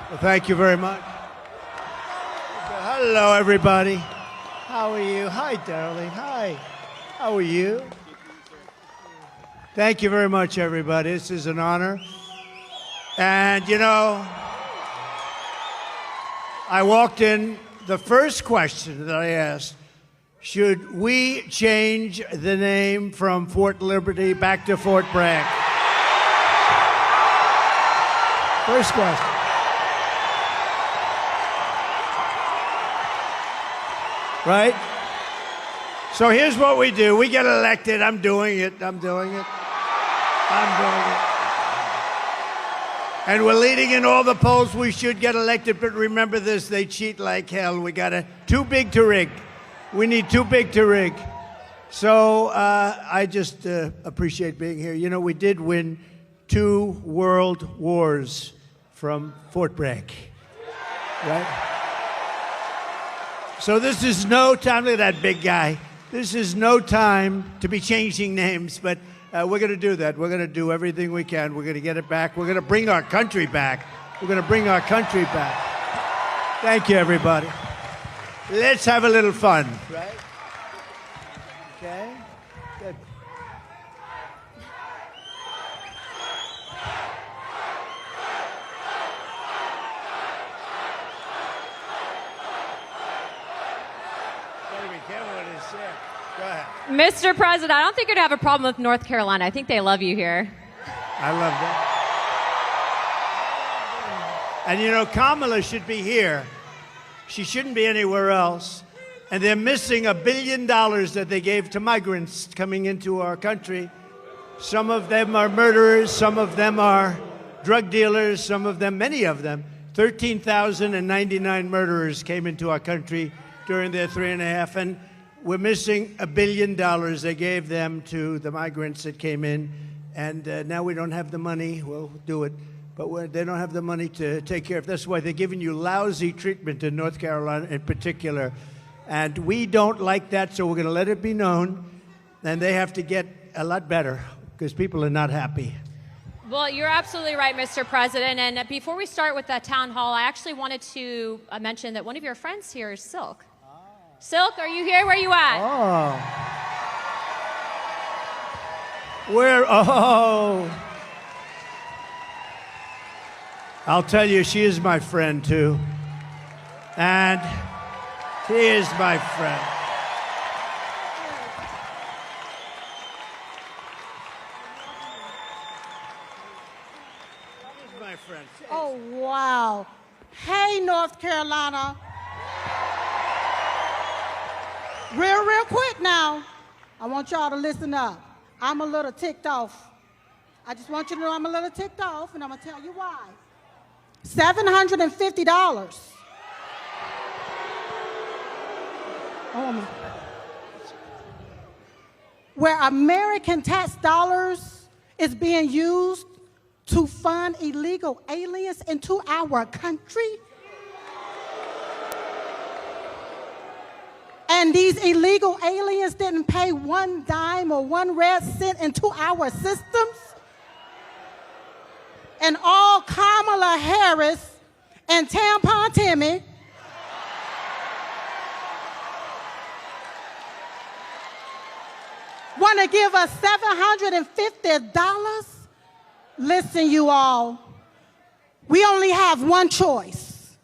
Well, thank you very much. Hello, everybody. How are you? Hi, darling. Hi. How are you? Thank you very much, everybody. This is an honor. And, you know, I walked in, the first question that I asked, should we change the name from Fort Liberty back to Fort Bragg? First question. Right? So here's what we do. We get elected. I'm doing it. And we're leading in all the polls. We should get elected, but remember this, they cheat like hell. We got too big to rig. We need too big to rig. So I just appreciate being here. You know, we did win 2 world wars from Fort Bragg, right? So this is no time, look at that big guy. This is no time to be changing names, but we're going to do that. We're going to do everything we can. We're going to get it back. We're going to bring our country back. We're going to bring our country back. Thank you, everybody. Let's have a little fun, right? Okay, good. Go ahead. Mr. President, I don't think you'd have a problem with North Carolina. I think they love you here. I love that. And you know, Kamala should be here. She shouldn't be anywhere else. And they're missing $1 billion that they gave to migrants coming into our country. Some of them are murderers, some of them are drug dealers, some of them, many of them. 13,099 murderers came into our country during their 3.5, and we're missing $1 billion they gave them to the migrants that came in, and now we don't have the money. We'll do it, but they don't have the money to take care of. That's why they're giving you lousy treatment in North Carolina in particular, and we don't like that, so we're going to let it be known, and they have to get a lot better because people are not happy. Well, you're absolutely right, Mr. President. And before we start with the town hall, I actually wanted to mention that one of your friends here is Silk. Silk, are you here? Where are you at? Oh. Where? Oh. I'll tell you, she is my friend, too. And she is my friend. She is my friend. Oh, wow. Hey, North Carolina. Real quick now, I want y'all to listen up. I'm a little ticked off. I just want you to know I'm a little ticked off, and I'm going to tell you why. $750. Oh, my. Where American tax dollars is being used to fund illegal aliens into our country. And these illegal aliens didn't pay one dime or 1 red cent into our systems. And all Kamala Harris and Tampon Timmy want to give us $750? Listen, you all, we only have one choice.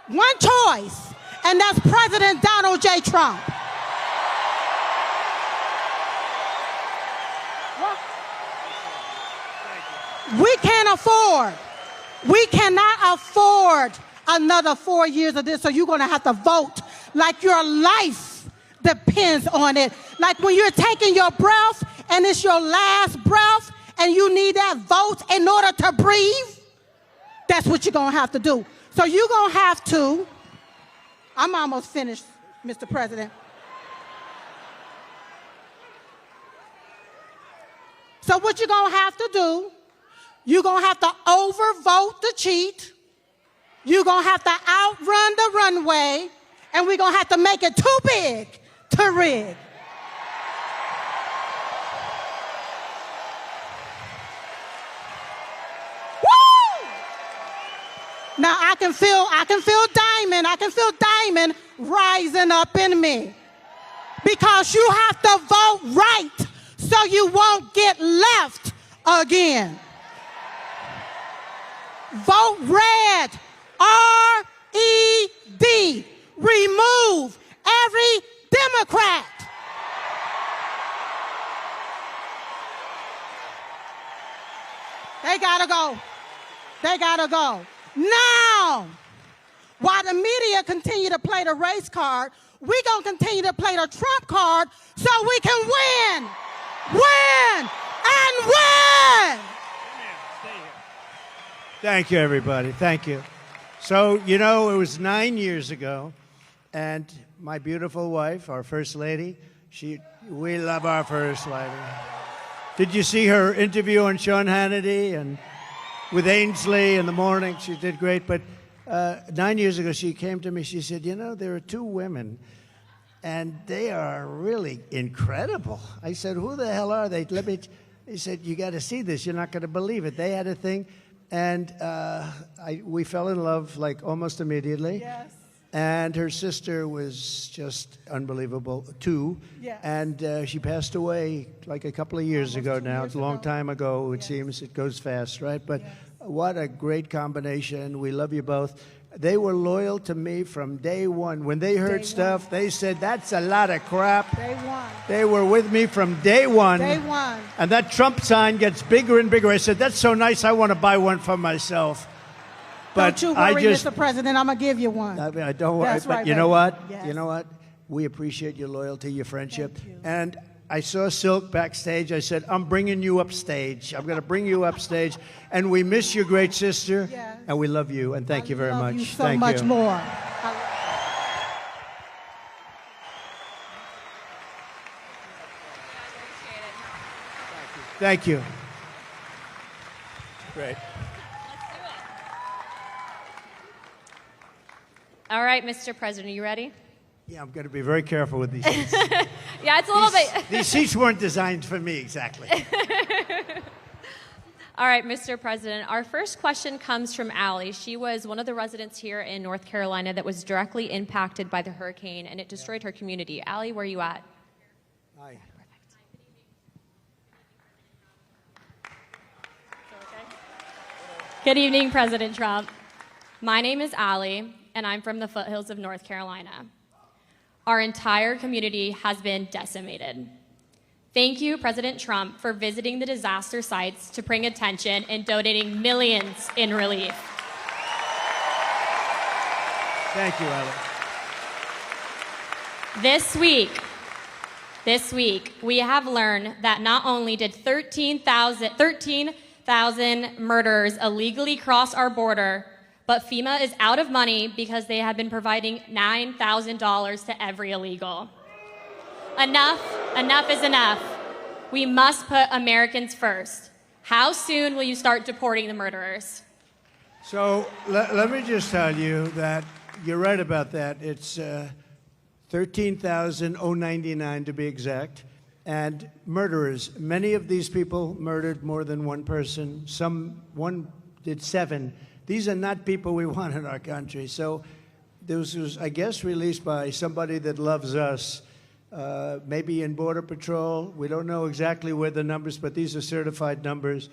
One choice. And that's President Donald J. Trump. We cannot afford another 4 years of this, so you're going to have to vote like your life depends on it. Like when you're taking your breath and it's your last breath and you need that vote in order to breathe, that's what you're going to have to do. So you're going to have to, I'm almost finished, Mr. President. So what you're going to have to do, you're going to have to overvote the cheat. You're going to have to outrun the runway. And we're going to have to make it too big to rig. Woo! Now I can feel Diamond rising up in me. Because you have to vote right so you won't get left again. Vote red. R-E-D. Remove every Democrat. They gotta go. They gotta go. Now, while the media continue to play the race card, we're gonna continue to play the Trump card so we can win, win, and win. Thank you, everybody. Thank you. So, you know, it was 9 years ago, and my beautiful wife, our First Lady, we love our First Lady. Did you see her interview on Sean Hannity and with Ainsley in the morning? She did great. But 9 years ago, she came to me. She said, you know, there are two women, and they are really incredible. I said, who the hell are they? He said, you got to see this. You're not going to believe it. They had a thing. And we fell in love like almost immediately. Yes. And her sister was just unbelievable too. Yes. And she passed away like a couple of years ago now. It's a long time ago. It seems it goes fast, right? But what a great combination. We love you both. They were loyal to me from day one. When they heard stuff, they said, that's a lot of crap. Day one. They were with me from day one. Day one. And that Trump sign gets bigger and bigger. I said, that's so nice, I want to buy one for myself. But don't you worry, Mr. President, I'm going to give you one. I mean, I don't worry. That's But right, you know baby. what? Yes. You know what? We appreciate your loyalty, your friendship. Thank you. And I saw Silk backstage. I said, I'm bringing you upstage. I'm going to bring you upstage. And we miss your great sister. Yes. And we love you. And thank you very much. You so thank much you. more. Thank you. Great. All right, Mr. President, are you ready? Yeah, I'm going to be very careful with these seats. Yeah, it's a little bit. These seats weren't designed for me, exactly. All right, Mr. President, our first question comes from Allie. She was one of the residents here in North Carolina that was directly impacted by the hurricane, and it destroyed her community. Allie, where are you at? Hi. Good evening, President Trump. My name is Allie, and I'm from the foothills of North Carolina. Our entire community has been decimated. Thank you, President Trump, for visiting the disaster sites to bring attention and donating millions in relief. Thank you, Allie. This week, we have learned that not only did 13,000 murderers illegally cross our border, but FEMA is out of money because they have been providing $9,000 to every illegal. Enough is enough. We must put Americans first. How soon will you start deporting the murderers? So let me just tell you that you're right about that. It's 13,099 to be exact. And murderers, many of these people murdered more than one person. One did 7. These are not people we want in our country. So this was, I guess, released by somebody that loves us, maybe in Border Patrol. We don't know exactly where the numbers, but these are certified numbers.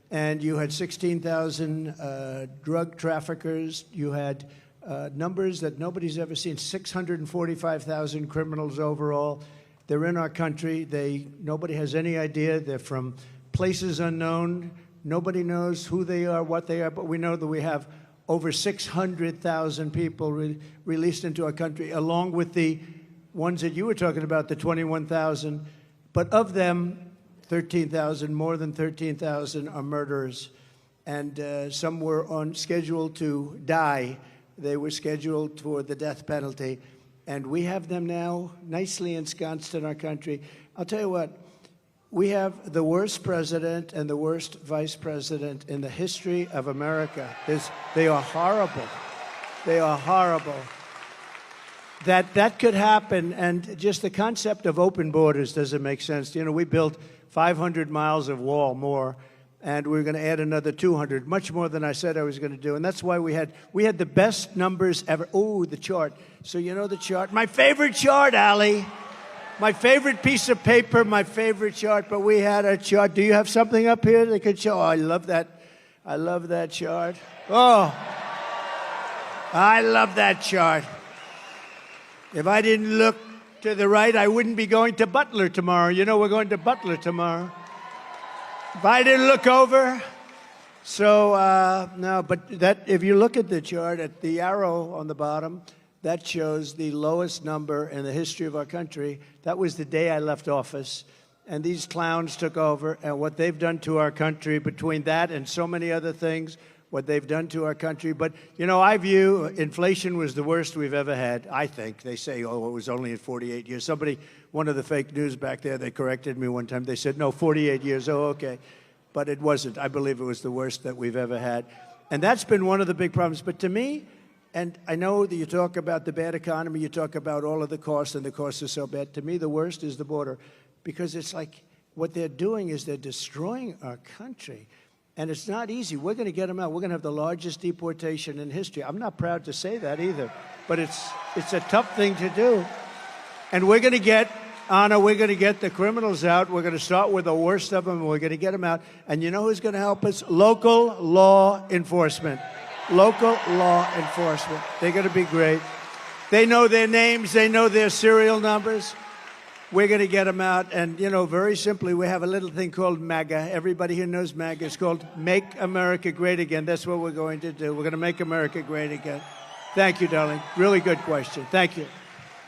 And you had 16,000 drug traffickers. You had numbers that nobody's ever seen, 645,000 criminals overall. They're in our country. Nobody has any idea. They're from places unknown. Nobody knows who they are, what they are, but we know that we have over 600,000 people released into our country, along with the ones that you were talking about, the 21,000. But of them, 13,000, more than 13,000 are murderers. And some were on schedule to die. They were scheduled for the death penalty. And we have them now nicely ensconced in our country. I'll tell you what, we have the worst president and the worst vice president in the history of America. They are horrible. They are horrible. That could happen, and just the concept of open borders doesn't make sense. You know, we built 500 miles of wall more, and we're going to add another 200, much more than I said I was going to do. And that's why we had the best numbers ever. Oh, the chart. So you know the chart? My favorite chart, Ali. My favorite piece of paper, my favorite chart. But we had a chart. Do you have something up here that could show? Oh, I love that. I love that chart. Oh, I love that chart. If I didn't look to the right, I wouldn't be going to Butler tomorrow. You know, we're going to Butler tomorrow. If I didn't look over. So, no, but that, if you look at the chart, at the arrow on the bottom, that shows the lowest number in the history of our country. That was the day I left office. And these clowns took over, and what they've done to our country, between that and so many other things, what they've done to our country. But, you know, I view inflation was the worst we've ever had, I think. They say, oh, it was only in 48 years. Somebody, one of the fake news back there, they corrected me one time. They said, no, 48 years. Oh, okay. But it wasn't. I believe it was the worst that we've ever had. And that's been one of the big problems. But to me, and I know that you talk about the bad economy, you talk about all of the costs, and the costs are so bad. To me, the worst is the border, because it's like what they're doing is they're destroying our country. And it's not easy. We're going to get them out. We're going to have the largest deportation in history. I'm not proud to say that either, but it's a tough thing to do. And we're going to get, Anna, we're going to get the criminals out. We're going to start with the worst of them, and we're going to get them out. And you know who's going to help us? Local law enforcement. Local law enforcement. They're going to be great. They know their names. They know their serial numbers. We're going to get them out. And, you know, very simply, we have a little thing called MAGA. Everybody here knows MAGA. It's called Make America Great Again. That's what we're going to do. We're going to make America great again. Thank you, darling. Really good question. Thank you.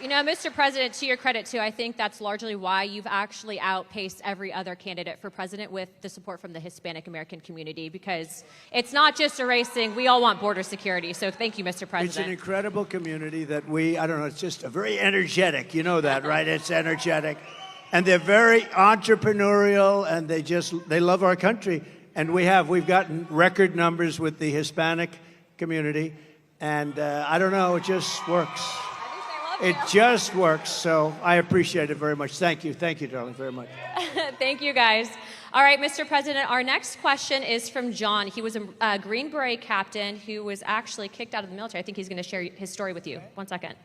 You know, Mr. President, to your credit, too, I think that's largely why you've actually outpaced every other candidate for president with the support from the Hispanic American community, because it's not just a race thing. We all want border security. So thank you, Mr. President. It's an incredible community that I don't know, it's just a very energetic. You know that, right? It's energetic. And they're very entrepreneurial, and they love our country. And we've gotten record numbers with the Hispanic community. And I don't know, it just works. It just works, so I appreciate it very much. Thank you. Thank you, darling, very much. Thank you, guys. All right, Mr. President, our next question is from John. He was a Green Beret captain who was actually kicked out of the military. I think he's going to share his story with you. 1 second.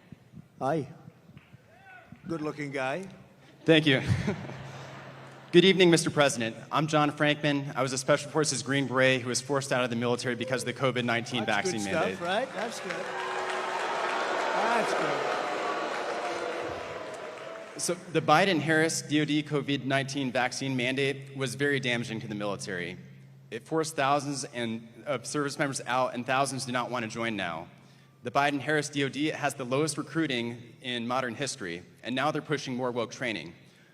Hi. Good-looking guy. Thank you. Good evening, Mr. President. I'm John Frankman. I was a Special Forces Green Beret who was forced out of the military because of the COVID-19 vaccine good mandate. Stuff, right? That's good. That's good. So the Biden-Harris DoD COVID-19 vaccine mandate was very damaging to the military. It forced thousands of service members out, and thousands do not want to join now. The Biden-Harris DoD has the lowest recruiting in modern history, and now they're pushing more woke training.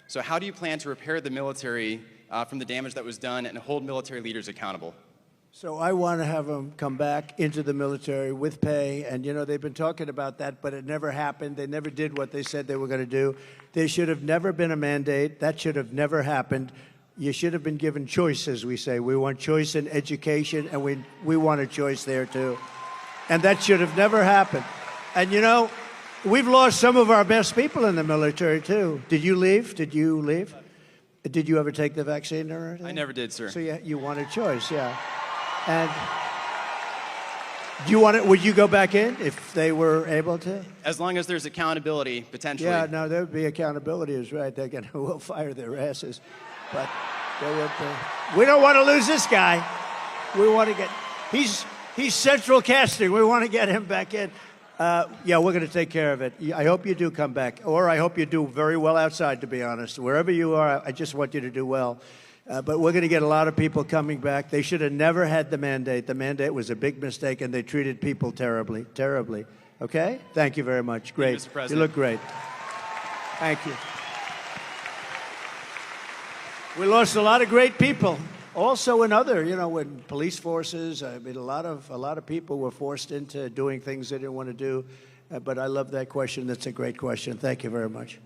So how do you plan to repair the military from the damage that was done and hold military leaders accountable? So I want to have them come back into the military with pay. And, you know, they've been talking about that, but it never happened. They never did what they said they were going to do. There should have never been a mandate. That should have never happened. You should have been given choice, as we say. We want choice in education, and we want a choice there, too. And that should have never happened. And, you know, we've lost some of our best people in the military, too. Did you leave? Did you leave? Did you ever take the vaccine or anything? I never did, sir. So you want a choice, yeah. And would you go back in if they were able to? As long as there's accountability, potentially. Yeah, no, there would be accountability, is right. We'll fire their asses. But there would be. We don't want to lose this guy. We want to get, he's central casting. We want to get him back in. Yeah, we're going to take care of it. I hope you do come back, or I hope you do very well outside, to be honest. Wherever you are, I just want you to do well. But we're going to get a lot of people coming back. They should have never had the mandate. The mandate was a big mistake, and they treated people terribly, terribly. Okay? Thank you very much. Great. Mr. President. You look great. Thank you. We lost a lot of great people. Also in other, you know, in police forces, I mean, a lot of people were forced into doing things they didn't want to do. But I love that question. That's a great question. Thank you very much.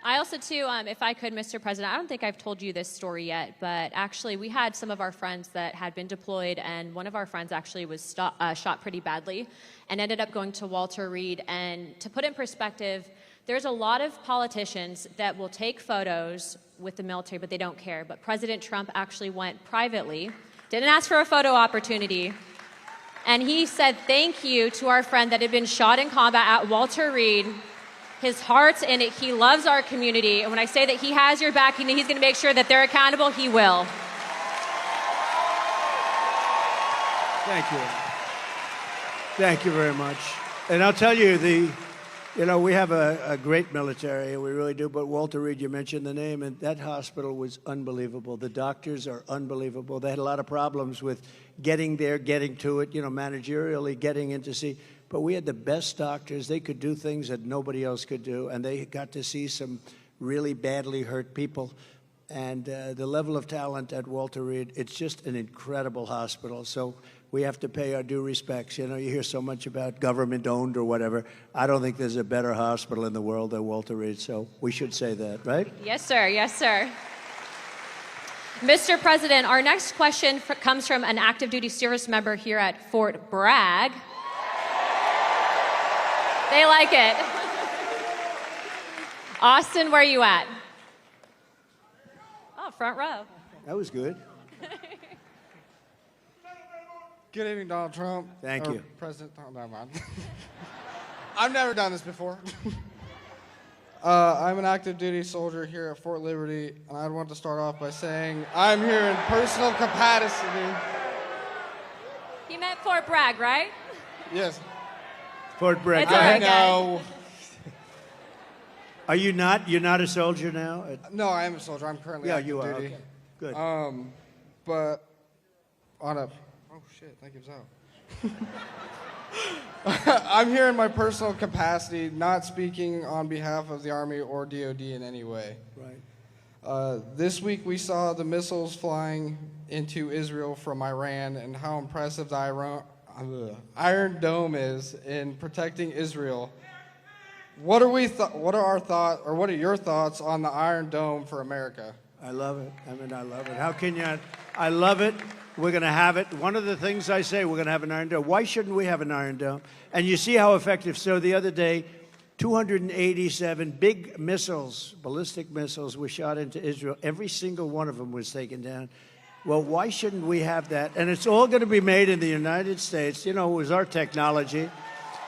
I also, too, if I could, Mr. President, I don't think I've told you this story yet, but actually we had some of our friends that had been deployed, and one of our friends actually was shot pretty badly and ended up going to Walter Reed. And to put in perspective, There's a lot of politicians that will take photos with the military, but they don't care. But President Trump actually went privately, didn't ask for a photo opportunity, and he said thank you to our friend that had been shot in combat at Walter Reed. His heart's in it. He loves our community. And when I say that he has your back and he's going to make sure that they're accountable, he will. Thank you. Thank you very much. And I'll tell you, we have a great military, we really do, but Walter Reed, you mentioned the name, and that hospital was unbelievable. The doctors are unbelievable. They had a lot of problems with getting there, getting to it, managerially getting in to see. But we had the best doctors. They could do things that nobody else could do, and they got to see some really badly hurt people. And the level of talent at Walter Reed, it's just an incredible hospital. So we have to pay our due respects. You hear so much about government-owned or whatever. I don't think there's a better hospital in the world than Walter Reed, so we should say that, right? Yes, sir. Yes, sir. Mr. President, our next question comes from an active duty service member here at Fort Bragg. They like it. Austin, where are you at? Oh, front row. That was good. Good evening, Donald Trump. Thank you. President, oh, never mind. I've never done this before. I'm an active duty soldier here at Fort Liberty, and I want to start off by saying I'm here in personal capacity. He meant Fort Bragg, right? Yes. Fort Bragg. It's all right, No. Are you not? You're not a soldier now? No, I am a soldier. I'm currently active you are. duty. Okay. Good. But on a... Oh, shit. That gives out. I'm here in my personal capacity, not speaking on behalf of the Army or DOD in any way. Right. This week we saw the missiles flying into Israel from Iran and how impressive the Iron Dome is in protecting Israel. What are your thoughts on the Iron Dome for America? I love it. I love it. How can you? I love it. We're going to have it. One of the things I say, we're going to have an Iron Dome. Why shouldn't we have an Iron Dome? And you see how effective. So the other day, 287 big missiles, ballistic missiles, were shot into Israel. Every single one of them was taken down. Well, why shouldn't we have that? And it's all going to be made in the United States. It was our technology.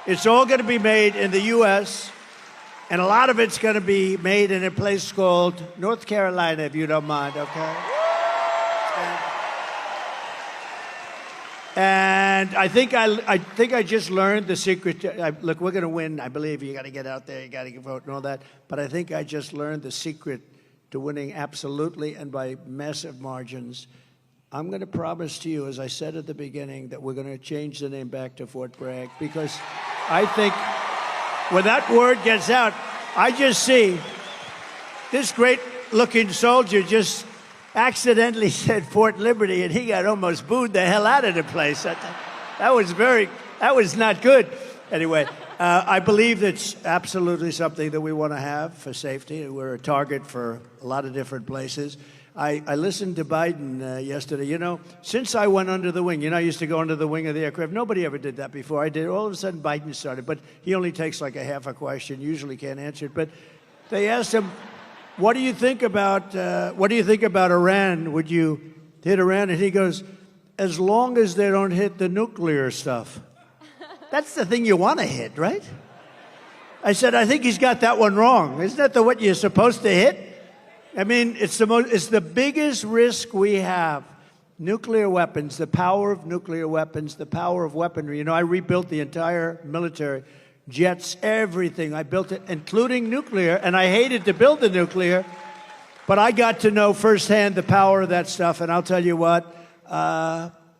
It's all going to be made in the U.S., and a lot of it's going to be made in a place called North Carolina, if you don't mind, okay? And I think I just learned the secret. Look, we're going to win. I believe you got to get out there, you got to vote and all that. But I think I just learned the secret to winning absolutely and by massive margins. I'm going to promise to you, as I said at the beginning, that we're going to change the name back to Fort Bragg, because I think when that word gets out, I just see this great-looking soldier just accidentally said Fort Liberty, and he got almost booed the hell out of the place. That was not good. Anyway, I believe it's absolutely something that we want to have for safety. We're a target for a lot of different places. I listened to Biden yesterday. Since I went under the wing, I used to go under the wing of the aircraft. Nobody ever did that before. I did. All of a sudden, Biden started, but he only takes like a half a question. Usually can't answer it. But they asked him, "What do you think about Iran? Would you hit Iran?" And he goes, "As long as they don't hit the nuclear stuff." That's the thing you want to hit, right? I said, I think he's got that one wrong. Isn't that what you're supposed to hit? I mean, it's the biggest risk we have. Nuclear weapons, the power of nuclear weapons, the power of weaponry. I rebuilt the entire military, jets, everything. I built it, including nuclear, and I hated to build the nuclear, but I got to know firsthand the power of that stuff, and I'll tell you what,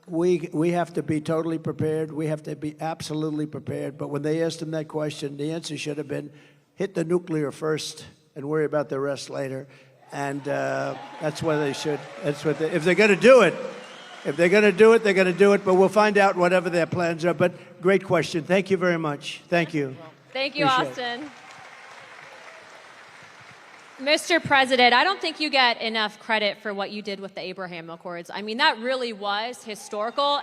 we have to be totally prepared. We have to be absolutely prepared. But when they asked him that question, the answer should have been, hit the nuclear first and worry about the rest later. And that's what they should. If they're going to do it, they're going to do it. But we'll find out whatever their plans are. But great question. Thank you very much. Thank you. Thank you, Austin. Mr. President, I don't think you get enough credit for what you did with the Abraham Accords. I mean, that really was historical.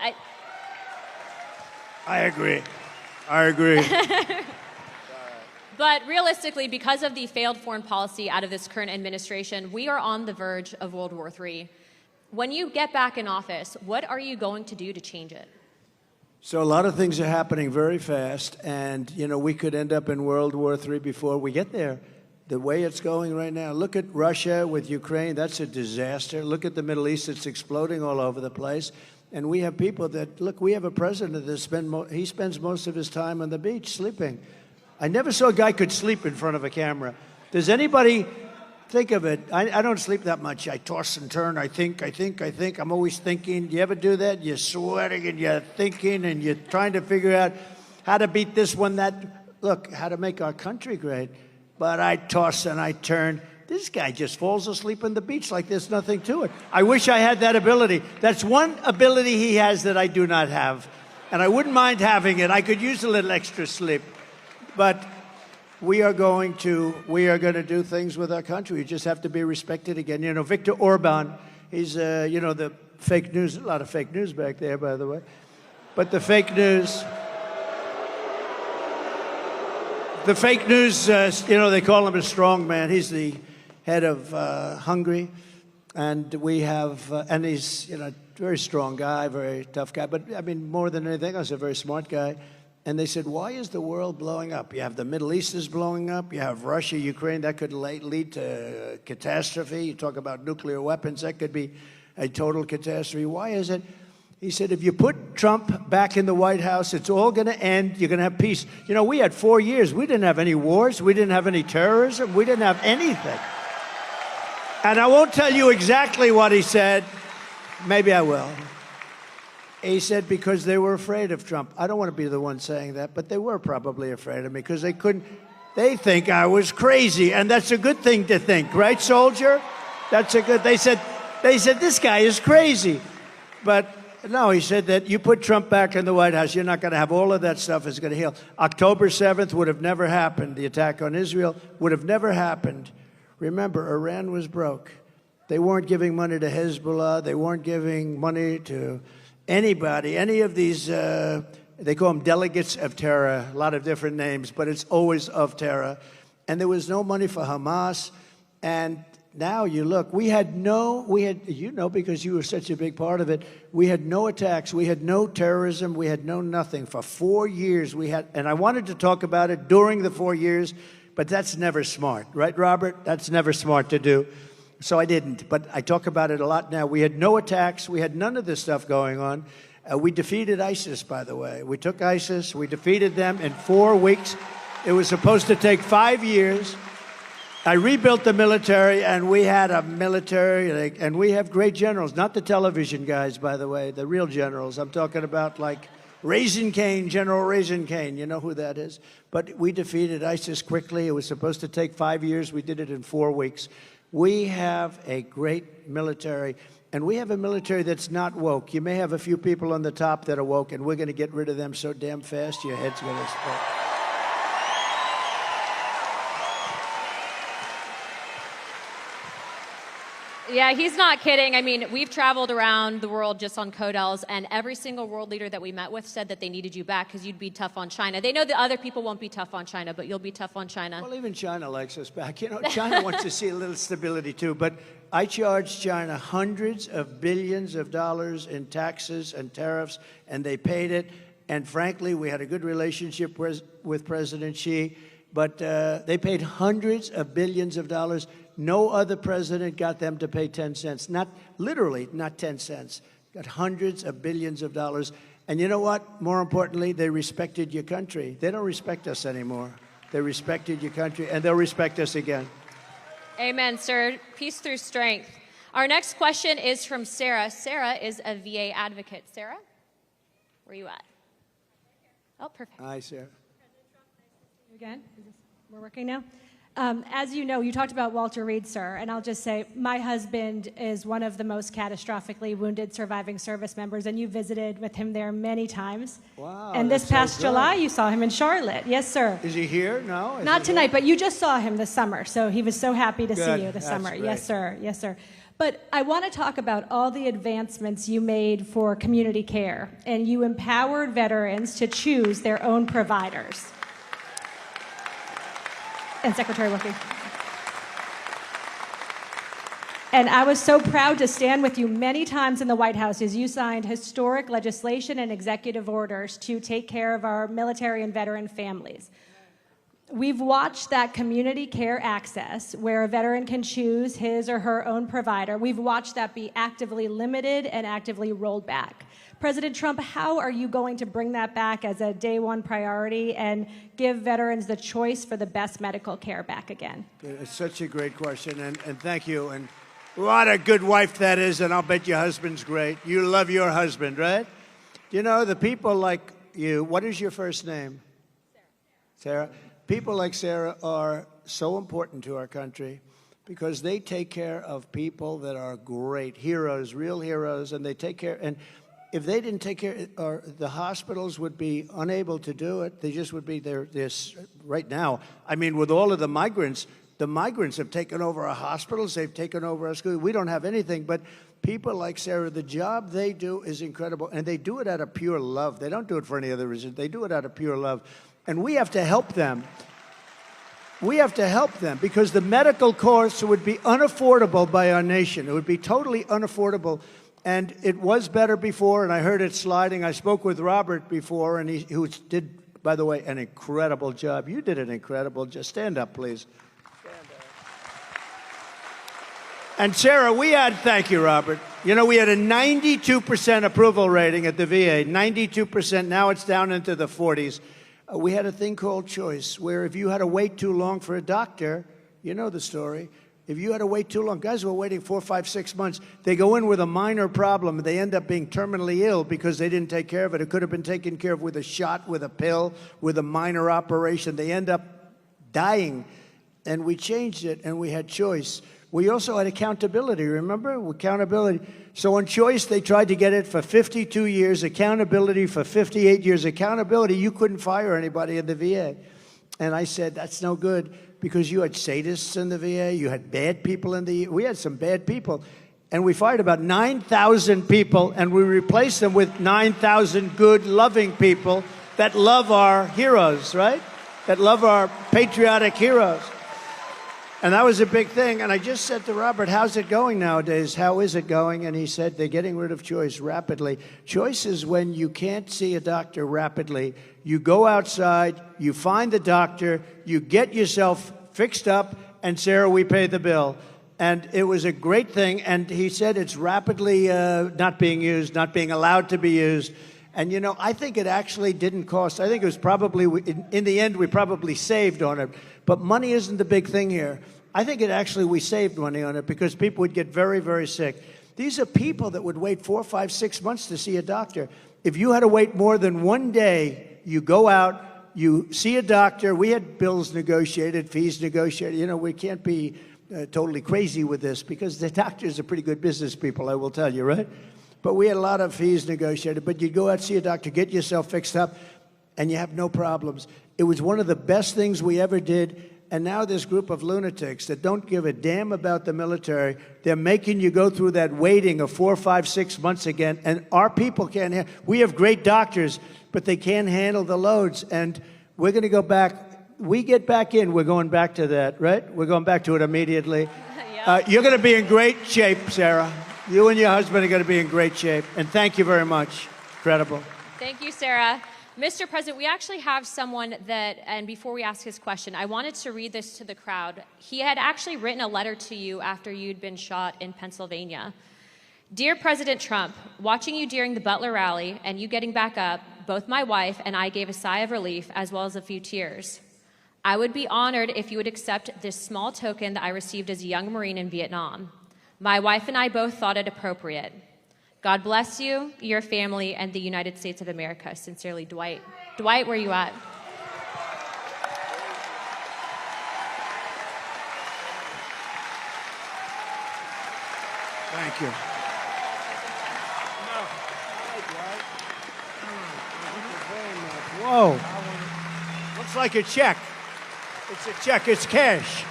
I agree. But realistically, because of the failed foreign policy out of this current administration, we are on the verge of World War III. When you get back in office, what are you going to do to change it? So a lot of things are happening very fast, and we could end up in World War III before we get there. The way it's going right now, look at Russia with Ukraine, that's a disaster. Look at the Middle East, it's exploding all over the place. And we have people that, look, we have a president that he spends most of his time on the beach sleeping. I never saw a guy could sleep in front of a camera. Does anybody think of it? I don't sleep that much. I toss and turn, I think. I'm always thinking. Do you ever do that? You're sweating and you're thinking and you're trying to figure out how to beat this one, that. Look, how to make our country great. But I toss and I turn. This guy just falls asleep on the beach like there's nothing to it. I wish I had that ability. That's one ability he has that I do not have. And I wouldn't mind having it. I could use a little extra sleep. But we are going to do things with our country. We just have to be respected again. Viktor Orban, he's, the fake news, a lot of fake news back there, by the way. But the fake news, they call him a strong man. He's the head of Hungary. And we have, and he's, a very strong guy, very tough guy. But, more than anything else, a very smart guy. And they said, why is the world blowing up? You have the Middle East is blowing up. You have Russia, Ukraine. That could lead to catastrophe. You talk about nuclear weapons. That could be a total catastrophe. Why is it? He said, if you put Trump back in the White House, it's all going to end. You're going to have peace. We had 4 years. We didn't have any wars. We didn't have any terrorism. We didn't have anything. And I won't tell you exactly what he said. Maybe I will. He said because they were afraid of Trump. I don't want to be the one saying that, but they were probably afraid of me because they think I was crazy. And that's a good thing to think, right, soldier? They said, this guy is crazy. But no, he said that you put Trump back in the White House, you're not going to have all of that stuff is going to heal. October 7th would have never happened. The attack on Israel would have never happened. Remember, Iran was broke. They weren't giving money to Hezbollah. They weren't giving money to anybody, any of these, they call them delegates of terror, a lot of different names, but it's always of terror. And there was no money for Hamas. And now you look, because you were such a big part of it, we had no attacks, we had no terrorism, we had no nothing. For 4 years and I wanted to talk about it during the 4 years, but that's never smart, right, Robert? That's never smart to do. So I didn't, but I talk about it a lot now. We had no attacks. We had none of this stuff going on. We defeated ISIS, by the way. We took ISIS. We defeated them in 4 weeks. It was supposed to take 5 years. I rebuilt the military, and we had a military, and we have great generals, not the television guys, by the way, the real generals. I'm talking about like Raisin Cane, General Raisin Cane. You know who that is? But we defeated ISIS quickly. It was supposed to take 5 years. We did it in 4 weeks. We have a great military, and we have a military that's not woke. You may have a few people on the top that are woke, and we're going to get rid of them so damn fast, your head's going to explode. Yeah, he's not kidding. We've traveled around the world just on CODELs, and every single world leader that we met with said that they needed you back because you'd be tough on China. They know that other people won't be tough on China, but you'll be tough on China. Well, even China likes us back. China wants to see a little stability, too. But I charged China hundreds of billions of dollars in taxes and tariffs, and they paid it. And frankly, we had a good relationship with President Xi, but they paid hundreds of billions of dollars. No other president got them to pay 10 cents. Not 10 cents. Got hundreds of billions of dollars. And you know what? More importantly, they respected your country. They don't respect us anymore. They respected your country, and they'll respect us again. Amen, sir. Peace through strength. Our next question is from Sarah. Sarah is a VA advocate. Sarah, where are you at? Oh, perfect. Hi, Sarah. Again, we're working now. As you know, you talked about Walter Reed, sir, and I'll just say my husband is one of the most catastrophically wounded surviving service members, and you visited with him there many times. Wow. And this past July, you saw him in Charlotte. Yes, sir. Is he here? No? Not tonight, but you just saw him this summer, so he was so happy to see you this summer. Great. Yes, sir. Yes, sir. But I want to talk about all the advancements you made for community care, and you empowered veterans to choose their own providers. and Secretary Wilkie. And I was so proud to stand with you many times in the White House as you signed historic legislation and executive orders to take care of our military and veteran families. We've watched that community care access, where a veteran can choose his or her own provider. We've watched that be actively limited and actively rolled back. President Trump, how are you going to bring that back as a day one priority and give veterans the choice for the best medical care back again? It's such a great question, and thank you. And what a good wife that is, and I'll bet your husband's great. You love your husband, right? You know, the people like you, what is your first name? Sarah. People like Sarah are so important to our country because they take care of people that are great heroes, real heroes, and they take care. And if they didn't take care, or the hospitals would be unable to do it. They just would be there. This right now. I mean, with all of the migrants have taken over our hospitals. They've taken over our schools. We don't have anything, but people like Sarah, the job they do is incredible, and they do it out of pure love. They don't do it for any other reason. They do it out of pure love. And we have to help them. We have to help them because the medical costs would be unaffordable by our nation. It would be totally unaffordable. And it was better before, and I heard it sliding. I spoke with Robert before, and who did, by the way, an incredible job. You did an incredible job. Stand up, please. Stand up. And Sarah, thank you, Robert. You know, we had a 92% approval rating at the VA, 92%. Now it's down into the 40s. We had a thing called choice, where if you had to wait too long for a doctor, you know the story. If you had to wait too long, guys were waiting 4, 5, 6 months. They go in with a minor problem, and they end up being terminally ill because they didn't take care of it. It could have been taken care of with a shot, with a pill, with a minor operation. They end up dying, and we changed it, and we had choice. We also had accountability, remember? Accountability. So on choice, they tried to get it for 52 years, accountability for 58 years. Accountability, you couldn't fire anybody in the VA. And I said, that's no good, because you had sadists in the VA, you had bad people we had some bad people. And we fired about 9,000 people, and we replaced them with 9,000 good, loving people that love our heroes, right? That love our patriotic heroes. And that was a big thing. And I just said to Robert, how's it going nowadays? How is it going? And he said, they're getting rid of choice rapidly. Choice is when you can't see a doctor rapidly. You go outside, you find the doctor, you get yourself fixed up, and Sarah, we pay the bill. And it was a great thing. And he said it's rapidly not being used, not being allowed to be used. And, you know, I think it actually didn't cost. I think it was probably, in the end, we probably saved on it. But money isn't the big thing here. I think we saved money on it because people would get very, very sick. These are people that would wait 4, 5, 6 months to see a doctor. If you had to wait more than one day, you go out, you see a doctor. We had bills negotiated, fees negotiated. You know, we can't be totally crazy with this because the doctors are pretty good business people, I will tell you, right? But we had a lot of fees negotiated. But you'd go out, see a doctor, get yourself fixed up, and you have no problems. It was one of the best things we ever did. And now this group of lunatics that don't give a damn about the military, they're making you go through that waiting of 4, 5, 6 months again. And our people can't handle. We have great doctors, but they can't handle the loads. And we're going to go back. We get back in, we're going back to that, right? We're going back to it immediately. Yeah. You're going to be in great shape, Sarah. You and your husband are going to be in great shape. And thank you very much. Incredible. Thank you, Sarah. Mr. President, we actually have someone that, and before we ask his question, I wanted to read this to the crowd. He had actually written a letter to you after you'd been shot in Pennsylvania. Dear President Trump, watching you during the Butler rally and you getting back up, both my wife and I gave a sigh of relief as well as a few tears. I would be honored if you would accept this small token that I received as a young Marine in Vietnam. My wife and I both thought it appropriate. God bless you, your family, and the United States of America. Sincerely, Dwight. Dwight, where are you at? Thank you. Whoa. Looks like a check. It's a check. It's cash.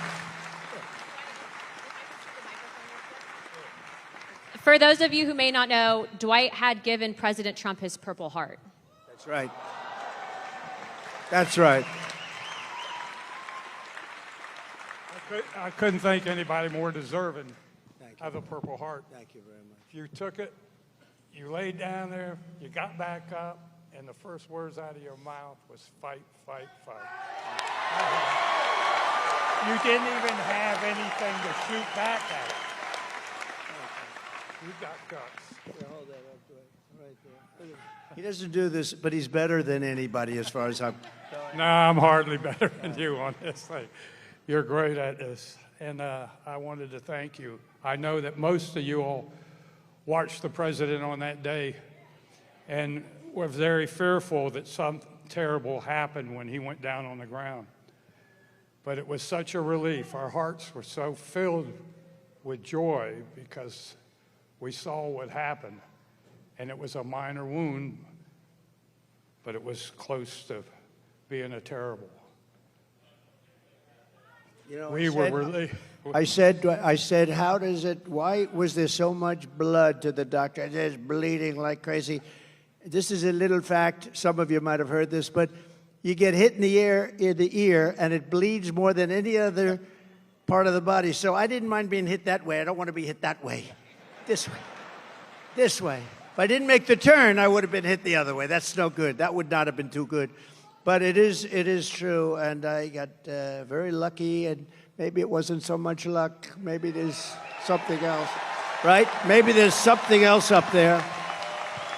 For those of you who may not know, Dwight had given President Trump his Purple Heart. That's right. That's right. I couldn't think anybody more deserving Thank you. of the Purple Heart. Thank you very much. You took it, you laid down there, you got back up, and the first words out of your mouth was fight, fight, fight. You didn't even have anything to shoot back at it. You got guts. Yeah, hold that up right there. He doesn't do this, but he's better than anybody as far as I'm. No, I'm hardly better than you on this thing. You're great at this. And I wanted to thank you. I know that most of you all watched the president on that day and were very fearful that something terrible happened when he went down on the ground. But it was such a relief. Our hearts were so filled with joy because we saw what happened. And it was a minor wound, but it was close to being a terrible. You know, We were really. I said, how does it, why was there so much blood to the doctor? There's bleeding like crazy. This is a little fact. Some of you might have heard this, but you get hit in the ear, and it bleeds more than any other part of the body. So I didn't mind being hit that way. I don't want to be hit that way. This way. This way. If I didn't make the turn, I would have been hit the other way. That's no good. That would not have been too good. But it is true, and I got very lucky, and maybe it wasn't so much luck. Maybe there's something else, right? Maybe there's something else up there.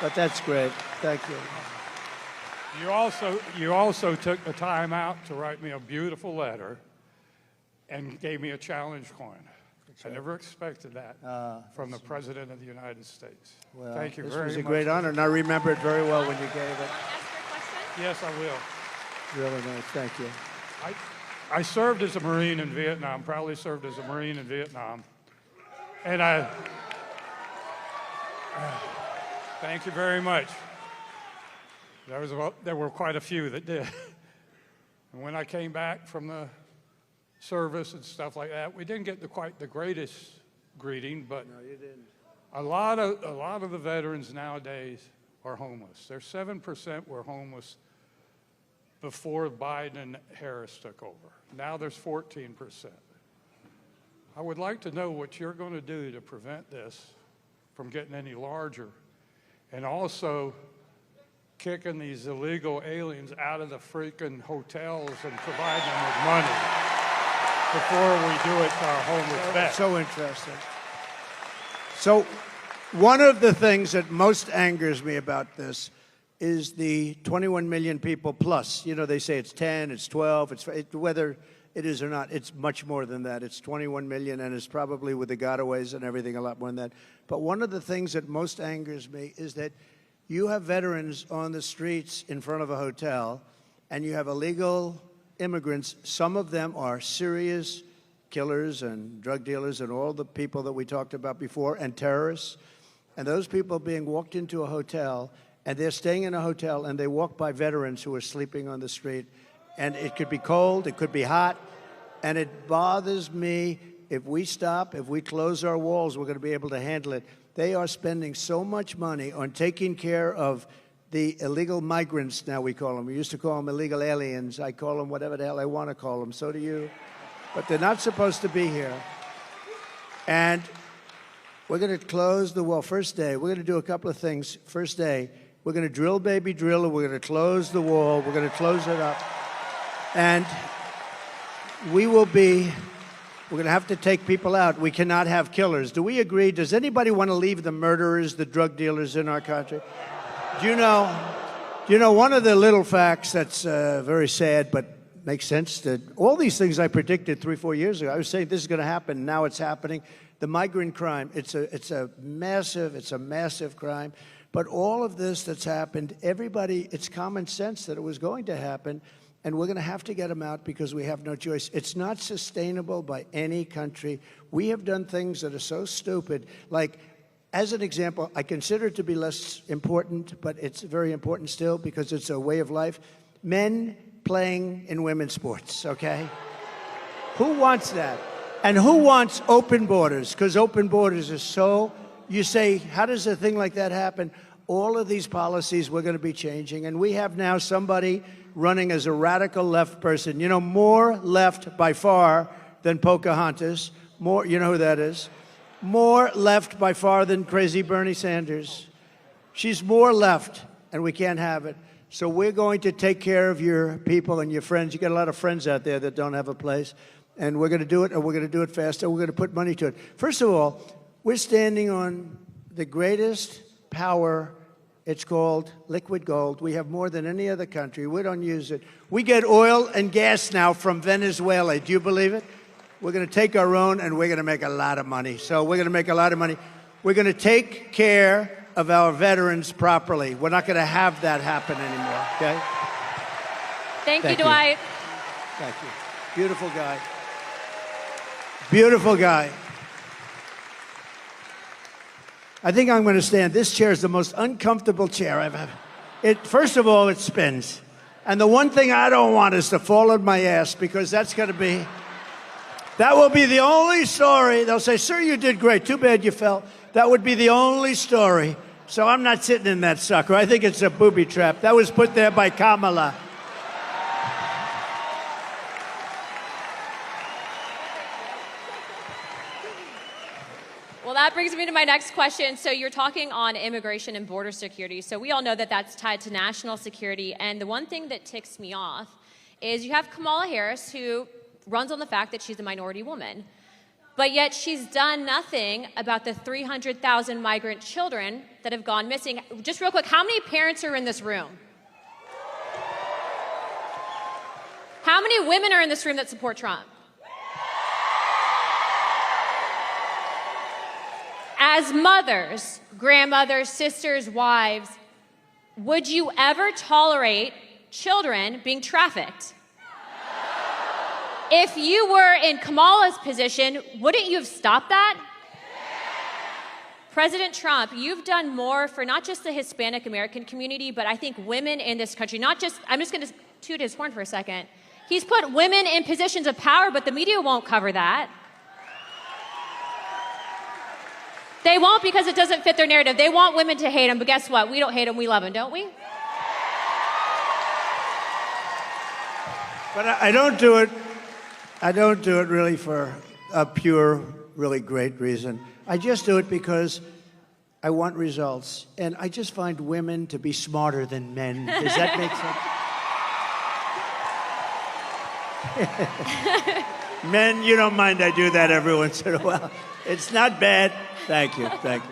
But that's great. Thank you. You also took the time out to write me a beautiful letter and gave me a challenge coin. I never expected that from the President of the United States. Well, Thank you very much. This was a great honor, and I remember it very well when you gave it. Yes, I will. Really nice. Thank you. I served as a Marine in Vietnam, proudly served as a Marine in Vietnam. And thank you very much. There were quite a few that did. And when I came back from the service and stuff like that, we didn't get quite the greatest greeting, but No, you didn't. a lot of the veterans nowadays are homeless. There's 7% were homeless before Biden and Harris took over. Now there's 14%. I would like to know what you're going to do to prevent this from getting any larger, and also kicking these illegal aliens out of the freaking hotels and providing them with money before we do it to our homeless vets. So interesting. So one of the things that most angers me about this is the 21 million people plus. You know, they say it's 10, it's 12, whether it is or not, it's much more than that. It's 21 million, and it's probably with the gotaways and everything a lot more than that. But one of the things that most angers me is that you have veterans on the streets in front of a hotel, and you have illegal immigrants. Some of them are serious killers and drug dealers and all the people that we talked about before, and terrorists. And those people being walked into a hotel, and they're staying in a hotel, and they walk by veterans who are sleeping on the street. And it could be cold, it could be hot, and it bothers me. If we stop, if we close our walls, we're going to be able to handle it. They are spending so much money on taking care of the illegal migrants, now we call them. We used to call them illegal aliens. I call them whatever the hell I want to call them. So do you. But they're not supposed to be here. And we're going to close the wall. First day, we're going to do a couple of things. First day, we're going to drill, baby, drill, and we're going to close the wall. We're going to close it up. And we're going to have to take people out. We cannot have killers. Do we agree? Does anybody want to leave the murderers, the drug dealers in our country? Do you know one of the little facts that's very sad but makes sense? That all these things I predicted 3-4 years ago, I was saying this is going to happen. Now it's happening. The migrant crime, it's a massive crime. But all of this that's happened, everybody, it's common sense that it was going to happen. And we're going to have to get them out because we have no choice. It's not sustainable by any country. We have done things that are so stupid. Like, as an example, I consider it to be less important, but it's very important still because it's a way of life. Men playing in women's sports, okay? Who wants that? And who wants open borders? Because open borders are so, you say, how does a thing like that happen? All of these policies we're going to be changing. And we have now somebody running as a radical left person, more left by far than Pocahontas. More, you know who that is? More left by far than crazy Bernie Sanders. She's more left, and we can't have it. So we're going to take care of your people and your friends. You got a lot of friends out there that don't have a place. And we're going to do it, and we're going to do it faster. We're going to put money to it. First of all, we're standing on the greatest power. It's called liquid gold. We have more than any other country. We don't use it. We get oil and gas now from Venezuela. Do you believe it? We're going to take our own, and we're going to make a lot of money. So we're going to make a lot of money. We're going to take care of our veterans properly. We're not going to have that happen anymore, okay? Thank you, Dwight. Thank you. Beautiful guy. Beautiful guy. I think I'm going to stand. This chair is the most uncomfortable chair I've ever. First of all, it spins. And the one thing I don't want is to fall on my ass, because that will be the only story. They'll say, sir, you did great. Too bad you fell. That would be the only story. So I'm not sitting in that sucker. I think it's a booby trap. That was put there by Kamala. Well, that brings me to my next question. So you're talking on immigration and border security. So we all know that that's tied to national security. And the one thing that ticks me off is you have Kamala Harris, who runs on the fact that she's a minority woman. But yet she's done nothing about the 300,000 migrant children that have gone missing. Just real quick, how many parents are in this room? How many women are in this room that support Trump? As mothers, grandmothers, sisters, wives, would you ever tolerate children being trafficked? If you were in Kamala's position, wouldn't you have stopped that? President Trump, you've done more for not just the Hispanic American community, but I think women in this country. Not just, I'm just going to toot his horn for a second. He's put women in positions of power, but the media won't cover that. They won't, because it doesn't fit their narrative. They want women to hate him, but guess what? We don't hate him, we love him, don't we? But I don't do it. I don't do it really for a pure, really great reason. I just do it because I want results. And I just find women to be smarter than men. Does that make sense? Men, you don't mind I do that every once in a while. It's not bad. Thank you. Thank you.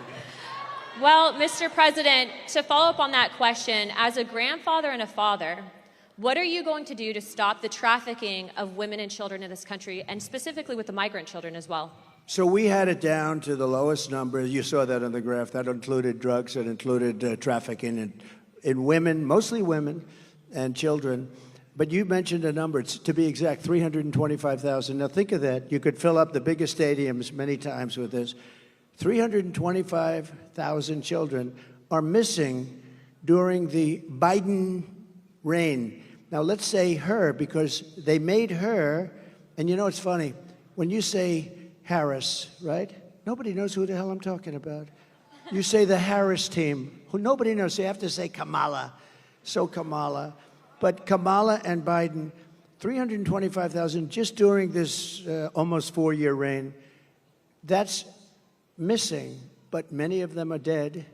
Well, Mr. President, to follow up on that question, as a grandfather and a father, what are you going to do to stop the trafficking of women and children in this country, and specifically with the migrant children as well? So we had it down to the lowest number. You saw that on the graph. That included drugs. It included trafficking in women, mostly women and children. But you mentioned a number. It's, to be exact, 325,000. Now think of that. You could fill up the biggest stadiums many times with this. 325,000 children are missing during the Biden reign. Now, let's say her, because they made her, and you know, it's funny, when you say Harris, right? Nobody knows who the hell I'm talking about. You say the Harris team, who nobody knows, so you have to say Kamala. So Kamala. But Kamala and Biden, 325,000 just during this almost 4-year reign. That's missing, but many of them are dead.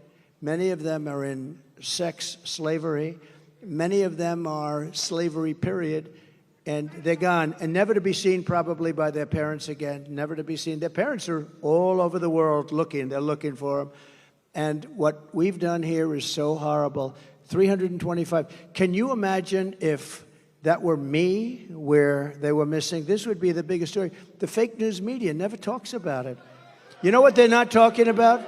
Many of them are in sex slavery. Many of them are slavery, period, and they're gone, and never to be seen probably by their parents again, never to be seen. Their parents are all over the world looking. They're looking for them. And what we've done here is so horrible. 325. Can you imagine if that were me, where they were missing? This would be the biggest story. The fake news media never talks about it. You know what they're not talking about?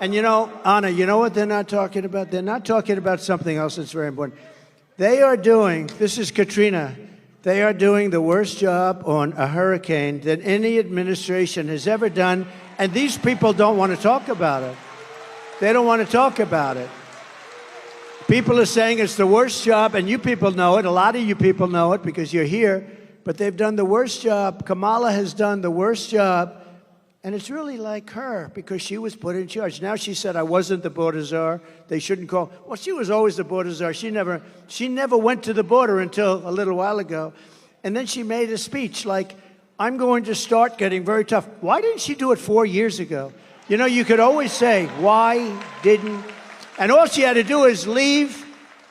And you know, Anna, you know what they're not talking about? They're not talking about something else that's very important. They are doing, this is Katrina, they are doing the worst job on a hurricane that any administration has ever done, and these people don't want to talk about it. They don't want to talk about it. People are saying it's the worst job, and you people know it. A lot of you people know it because you're here, but they've done the worst job. Kamala has done the worst job. And it's really like her, because she was put in charge. Now she said, I wasn't the border czar. They shouldn't call. Well, she was always the border czar. She never went to the border until a little while ago. And then she made a speech like, I'm going to start getting very tough. Why didn't she do it 4 years ago? You know, you could always say, why didn't? And all she had to do is leave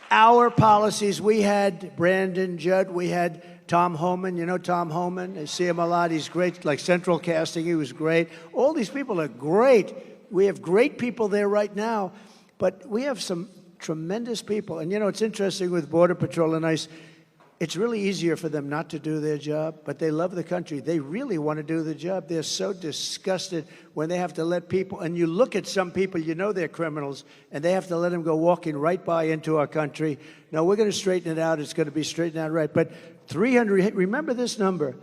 our policies. We had Brandon Judd, we had Tom Homan. You know Tom Homan? I see him a lot. He's great, like Central Casting, he was great. All these people are great. We have great people there right now, but we have some tremendous people. And you know, it's interesting with Border Patrol and ICE, it's really easier for them not to do their job, but they love the country. They really want to do the job. They're so disgusted when they have to let people, and you look at some people, you know they're criminals, and they have to let them go walking right by into our country. No, we're going to straighten it out. It's going to be straightened out right. But 300, remember this number,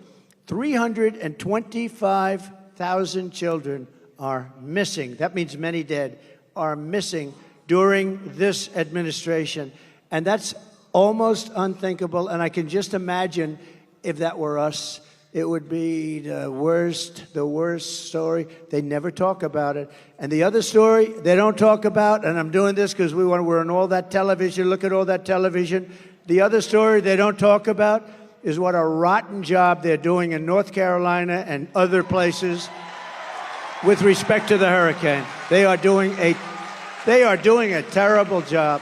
325,000 children are missing. That means many dead, are missing during this administration. And that's almost unthinkable, and I can just imagine if that were us, it would be the worst story. They never talk about it. And the other story they don't talk about, and I'm doing this because we're on all that television, look at all that television. The other story they don't talk about is what a rotten job they're doing in North Carolina and other places with respect to the hurricane. They are doing a terrible job.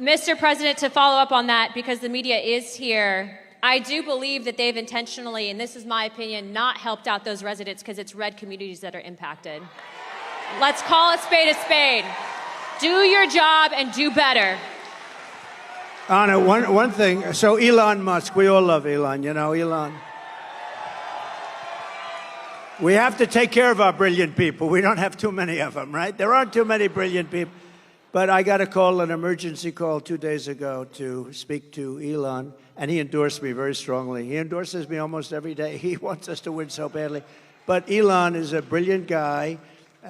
Mr. President, to follow up on that, because the media is here, I do believe that they've intentionally, and this is my opinion, not helped out those residents because it's red communities that are impacted. Let's call a spade a spade. Do your job and do better. Anna, one thing. So Elon Musk, we all love Elon, you know, Elon. We have to take care of our brilliant people. We don't have too many of them, right? There aren't too many brilliant people. But I got a call, an emergency call 2 days ago to speak to Elon, and he endorsed me very strongly. He endorses me almost every day. He wants us to win so badly. But Elon is a brilliant guy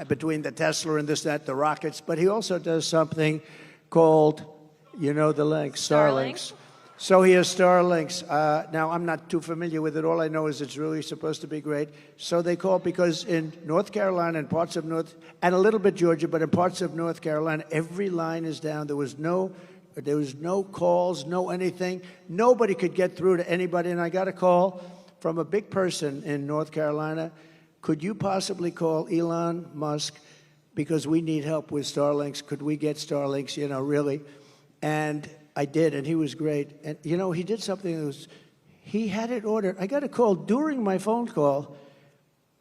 between the Tesla and this, that, the rockets. But he also does something called, you know the link, Starlinks. So he has Starlinks. Now, I'm not too familiar with it. All I know is it's really supposed to be great. So they call because in North Carolina and parts of North, and a little bit Georgia, but in parts of North Carolina, every line is down. There was no calls, no anything. Nobody could get through to anybody. And I got a call from a big person in North Carolina. Could you possibly call Elon Musk because we need help with Starlinks? Could we get Starlinks, you know, really? And I did, and he was great. And, you know, he did something that was, he had it ordered. I got a call during my phone call.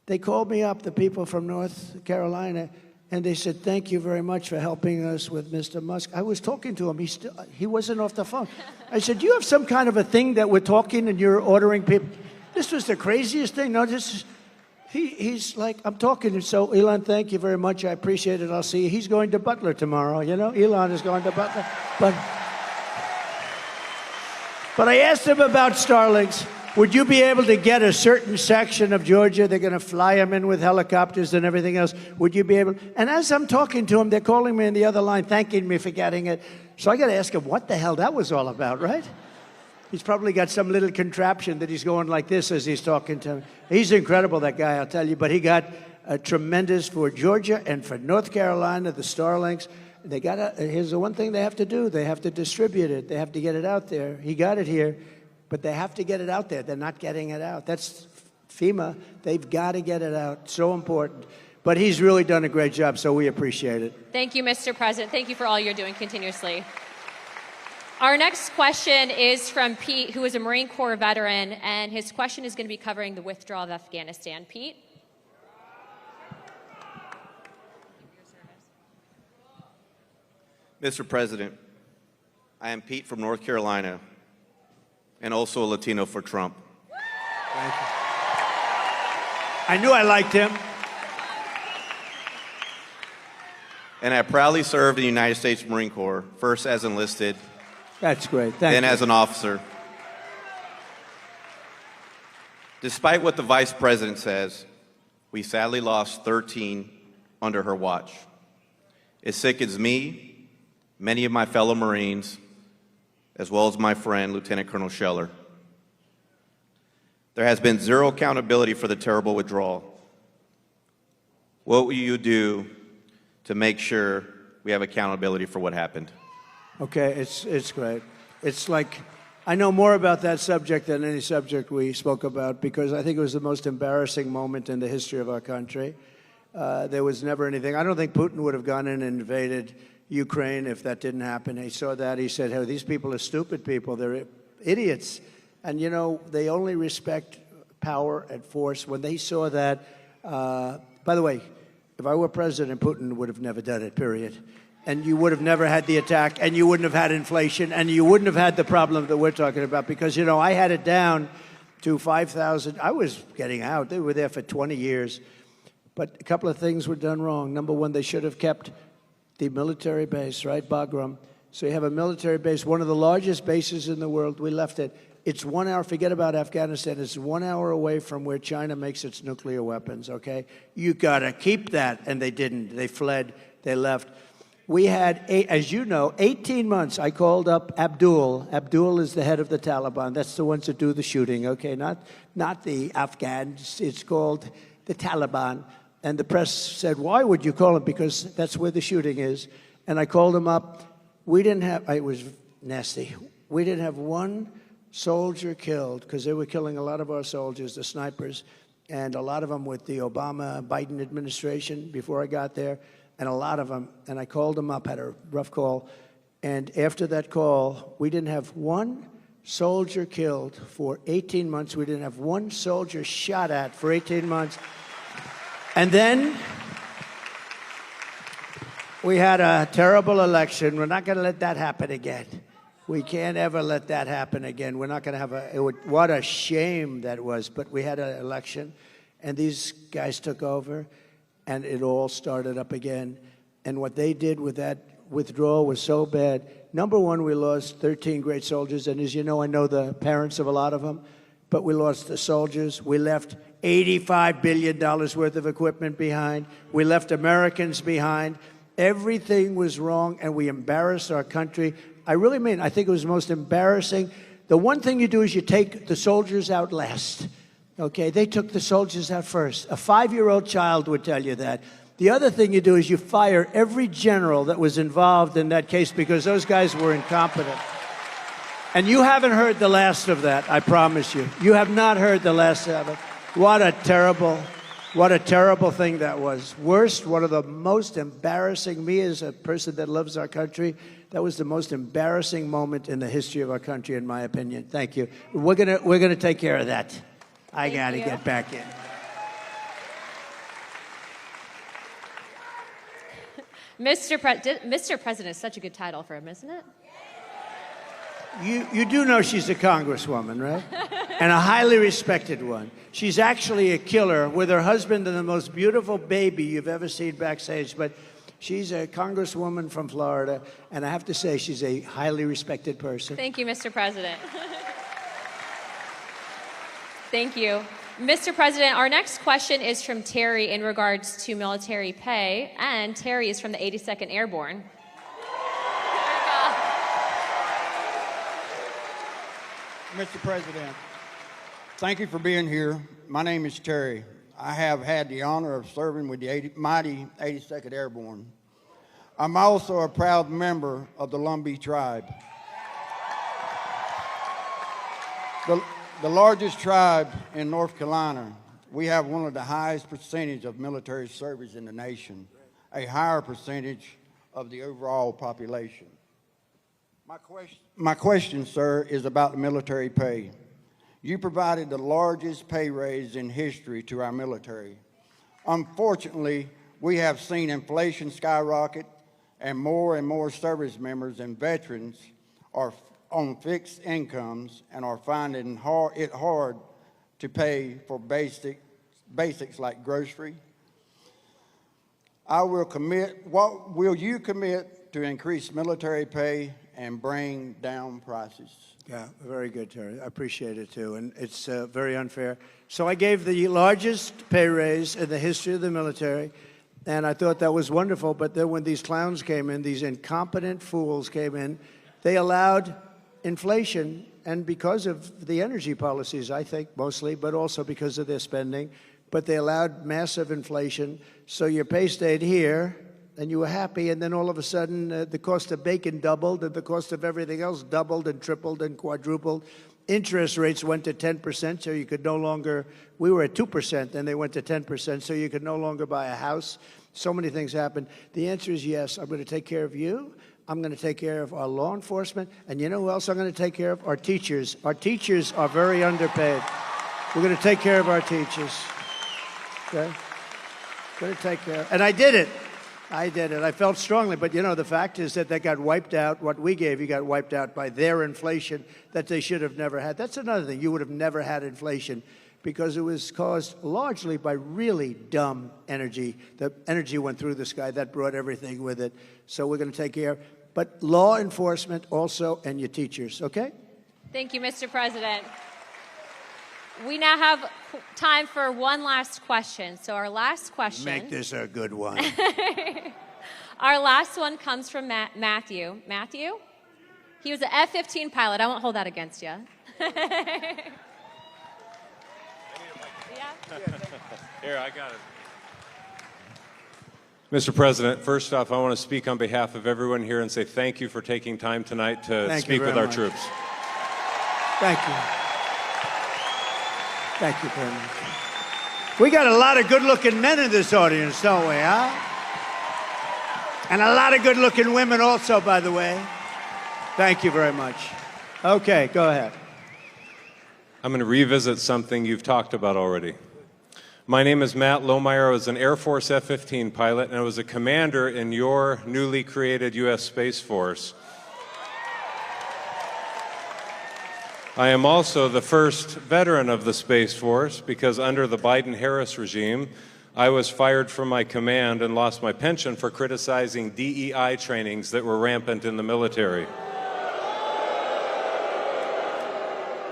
They called me up, the people from North Carolina, and they said, thank you very much for helping us with Mr. Musk. I was talking to him. He wasn't off the phone. I said, do you have some kind of a thing that we're talking and you're ordering people? This was the craziest thing. No, this is, he's like, I'm talking to him. So, Elon, thank you very much. I appreciate it. I'll see you. He's going to Butler tomorrow, you know? Elon is going to Butler. But I asked him about Starlinks. Would you be able to get a certain section of Georgia? They're going to fly them in with helicopters and everything else. Would you be able? And as I'm talking to him, they're calling me on the other line, thanking me for getting it. So I got to ask him what the hell that was all about, right? He's probably got some little contraption that he's going like this as he's talking to me. He's incredible, that guy, I'll tell you. But he got a tremendous for Georgia and for North Carolina, the Starlinks. They got here's the one thing they have to do. They have to distribute it. They have to get it out there. He got it here, but they have to get it out there. They're not getting it out. That's FEMA. They've got to get it out. So important. But he's really done a great job, so we appreciate it. Thank you, Mr. President. Thank you for all you're doing continuously. Our next question is from Pete, who is a Marine Corps veteran, and his question is going to be covering the withdrawal of Afghanistan. Pete? Mr. President, I am Pete from North Carolina, and also a Latino for Trump. Thank you. I knew I liked him. And I proudly served in the United States Marine Corps, first as enlisted, That's great. Thank then you. as an officer. Despite what the Vice President says, we sadly lost 13 under her watch. It sickens me, many of my fellow Marines, as well as my friend, Lieutenant Colonel Scheller. There has been zero accountability for the terrible withdrawal. What will you do to make sure we have accountability for what happened. Okay, it's great. It's like, I know more about that subject than any subject we spoke about because I think it was the most embarrassing moment in the history of our country. There was never anything. I don't think Putin would have gone in and invaded Ukraine if that didn't happen. He saw that. He said, hey, these people are stupid people. They're idiots. And, you know, they only respect power and force. When they saw that, by the way, if I were president, Putin would have never done it, period. And you would have never had the attack, and you wouldn't have had inflation, and you wouldn't have had the problem that we're talking about. Because, you know, I had it down to 5,000. I was getting out. They were there for 20 years. But a couple of things were done wrong. Number one, they should have kept the military base, right, Bagram? So you have a military base, one of the largest bases in the world. We left it. It's 1 hour, forget about Afghanistan, it's 1 hour away from where China makes its nuclear weapons, okay? You gotta keep that, and they didn't. They fled, they left. We had, as you know, 18 months. I called up Abdul. Abdul is the head of the Taliban. That's the ones that do the shooting, okay? Not the Afghans. It's called the Taliban. And the press said, why would you call him? Because that's where the shooting is. And I called him up. We didn't have, it was nasty. We didn't have one soldier killed because they were killing a lot of our soldiers, the snipers, and a lot of them with the Obama-Biden administration before I got there, and a lot of them. And I called them up, had a rough call. And after that call, we didn't have one soldier killed for 18 months. We didn't have one soldier shot at for 18 months. And then we had a terrible election. We're not going to let that happen again. We can't ever let that happen again. We're not going to have what a shame that was. But we had an election, and these guys took over, and it all started up again. And what they did with that withdrawal was so bad. Number one, we lost 13 great soldiers. And as you know, I know the parents of a lot of them. But we lost the soldiers. We left $85 billion worth of equipment behind. We left Americans behind. Everything was wrong, and we embarrassed our country. I really mean, I think it was the most embarrassing. The one thing you do is you take the soldiers out last. Okay, they took the soldiers out first. A 5-year-old child would tell you that. The other thing you do is you fire every general that was involved in that case because those guys were incompetent. And you haven't heard the last of that, I promise you. You have not heard the last of it. What a terrible thing that was. Worst, one of the most embarrassing, me as a person that loves our country, that was the most embarrassing moment in the history of our country, in my opinion. Thank you. We're gonna take care of that. I gotta get back in. Mr. President is such a good title for him, isn't it? You do know she's a congresswoman, right? And a highly respected one. She's actually a killer with her husband and the most beautiful baby you've ever seen backstage. But she's a congresswoman from Florida, and I have to say she's a highly respected person. Thank you, Mr. President. Thank you. Mr. President, our next question is from Terry in regards to military pay, and Terry is from the 82nd Airborne. Mr. President, thank you for being here. My name is Terry. I have had the honor of serving with the mighty 82nd Airborne. I'm also a proud member of the Lumbee tribe. The largest tribe in North Carolina. We have one of the highest percentage of military service in the nation, a higher percentage of the overall population. My question, sir, is about the military pay. You provided the largest pay raise in history to our military. Unfortunately, we have seen inflation skyrocket, and more service members and veterans are on fixed incomes and are finding it hard to pay for basics like grocery. What will you commit to increase military pay and bring down prices? Yeah, very good, Terry. I appreciate it, too. And it's very unfair. So I gave the largest pay raise in the history of the military, and I thought that was wonderful. But then when these clowns came in, these incompetent fools came in, they allowed inflation, and because of the energy policies, I think, mostly, but also because of their spending, but they allowed massive inflation. So your pay stayed here, and you were happy, and then all of a sudden the cost of bacon doubled, and the cost of everything else doubled and tripled and quadrupled. Interest rates went to 10%, so you could no longer, we were at 2%, and they went to 10%, so you could no longer buy a house. So many things happened. The answer is yes, I'm going to take care of you. I'm going to take care of our law enforcement. And you know who else I'm going to take care of? Our teachers. Our teachers are very underpaid. We're going to take care of our teachers. Okay? Going to take care of, and I did it. I did it. I felt strongly, but you know, the fact is that they got wiped out. What we gave you got wiped out by their inflation that they should have never had. That's another thing. You would have never had inflation because it was caused largely by really dumb energy. The energy went through the sky. That brought everything with it. So we're going to take care. But law enforcement also, and your teachers, okay? Thank you, Mr. President. We now have time for one last question. So our last question. Make this a good one. Our last one comes from Matthew. Matthew? He was an F-15 pilot. I won't hold that against you. Here, I got it. Mr. President, first off, I want to speak on behalf of everyone here and say thank you for taking time tonight to speak with our troops. Thank you. Thank you very much. We got a lot of good-looking men in this audience, don't we, huh? And a lot of good-looking women also, by the way. Thank you very much. Okay, go ahead. I'm going to revisit something you've talked about already. My name is Matt Lohmeyer. I was an Air Force F-15 pilot, and I was a commander in your newly created U.S. Space Force. I am also the first veteran of the Space Force because under the Biden-Harris regime, I was fired from my command and lost my pension for criticizing DEI trainings that were rampant in the military.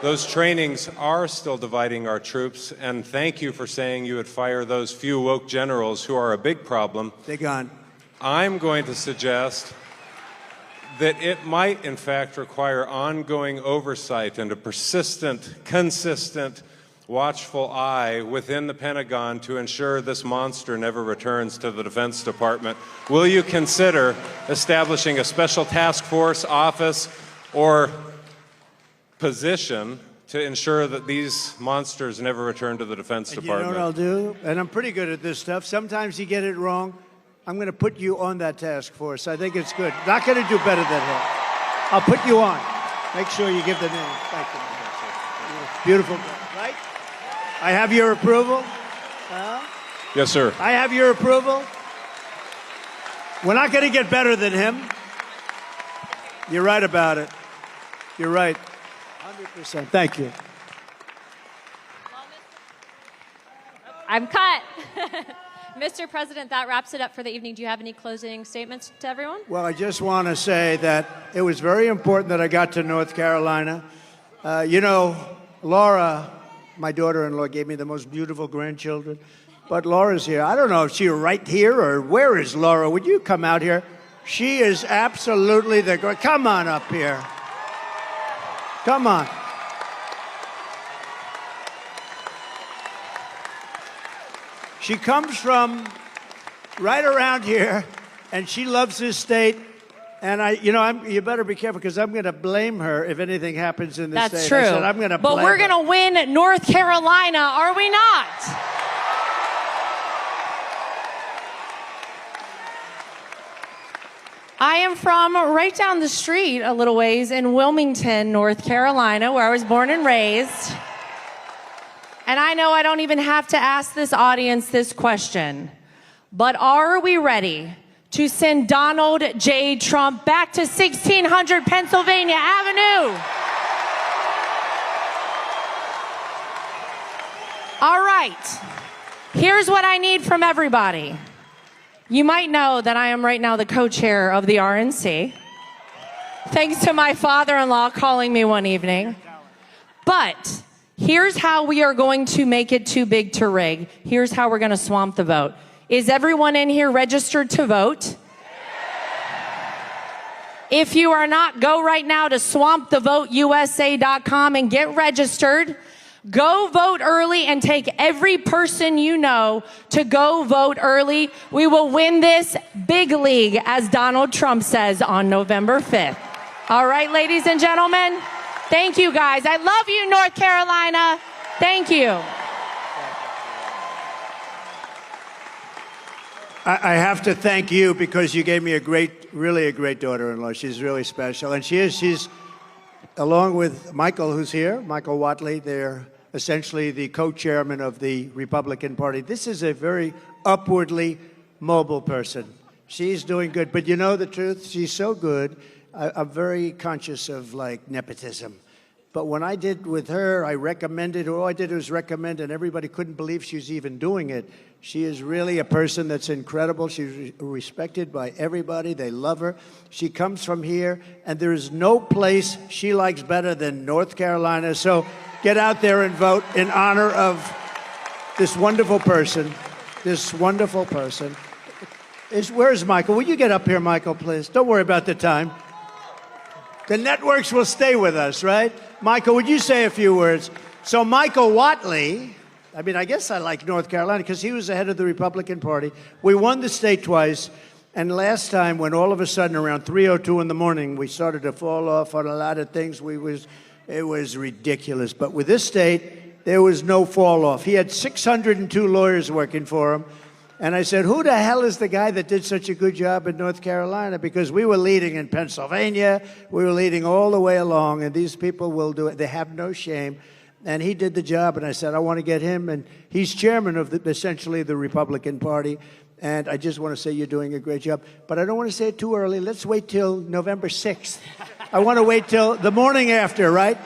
Those trainings are still dividing our troops, and thank you for saying you would fire those few woke generals who are a big problem. They're gone. I'm going to suggest that it might, in fact, require ongoing oversight and a persistent, consistent, watchful eye within the Pentagon to ensure this monster never returns to the Defense Department. Will you consider establishing a special task force, office, or position to ensure that these monsters never return to the Defense Department? You know what I'll do? And I'm pretty good at this stuff. Sometimes you get it wrong. I'm going to put you on that task force. I think it's good. Not going to do better than him. I'll put you on. Make sure you give the name. Thank you. Beautiful, right? I have your approval. Yes, sir. I have your approval. We're not going to get better than him. You're right about it. You're right. 100%. Thank you. I'm cut. Mr. President, that wraps it up for the evening. Do you have any closing statements to everyone? Well, I just want to say that it was very important that I got to North Carolina. You know, Laura, my daughter-in-law, gave me the most beautiful grandchildren. But Laura's here. I don't know if she's right here or where is Laura. Would you come out here? She is absolutely the... Come on up here. Come on. She comes from right around here, and she loves this state. And you better be careful because I'm going to blame her if anything happens in this state. That's true. I said, I'm going to blame but we're her. going to win North Carolina, are we not? I am from right down the street a little ways in Wilmington, North Carolina, where I was born and raised. And I know I don't even have to ask this audience this question, but are we ready to send Donald J. Trump back to 1600 Pennsylvania Avenue? All right, here's what I need from everybody. You might know that I am right now the co-chair of the RNC, thanks to my father-in-law calling me one evening. But here's how we are going to make it too big to rig. Here's how we're going to swamp the vote. Is everyone in here registered to vote? If you are not, go right now to swampthevoteusa.com and get registered. Go vote early and take every person you know to go vote early. We will win this big league, as Donald Trump says, on November 5th. All right, ladies and gentlemen, thank you guys. I love you, North Carolina. Thank you. I have to thank you because you gave me really a great daughter-in-law. She's really special. And she's, along with Michael, who's here, Michael Whatley, they're essentially the co-chairman of the Republican Party. This is a very upwardly mobile person. She's doing good. But you know the truth? She's so good. I'm very conscious of, like, nepotism. But when I did with her, I recommended, all I did was recommend, and everybody couldn't believe she was even doing it. She is really a person that's incredible. She's respected by everybody. They love her. She comes from here, and there is no place she likes better than North Carolina. So get out there and vote in honor of this wonderful person, Where's Michael? Will you get up here, Michael, please? Don't worry about the time. The networks will stay with us, right? Michael, would you say a few words? So Michael Whatley, I mean, I guess I like North Carolina because he was the head of the Republican Party. We won the state twice. And last time, when all of a sudden around 3:02 in the morning, we started to fall off on a lot of things, it was ridiculous. But with this state, there was no fall off. He had 602 lawyers working for him. And I said, who the hell is the guy that did such a good job in North Carolina? Because we were leading in Pennsylvania. We were leading all the way along, and these people will do it. They have no shame. And he did the job, and I said, I want to get him. And he's chairman of essentially the Republican Party. And I just want to say you're doing a great job. But I don't want to say it too early. Let's wait till November 6th. I want to wait till the morning after, right?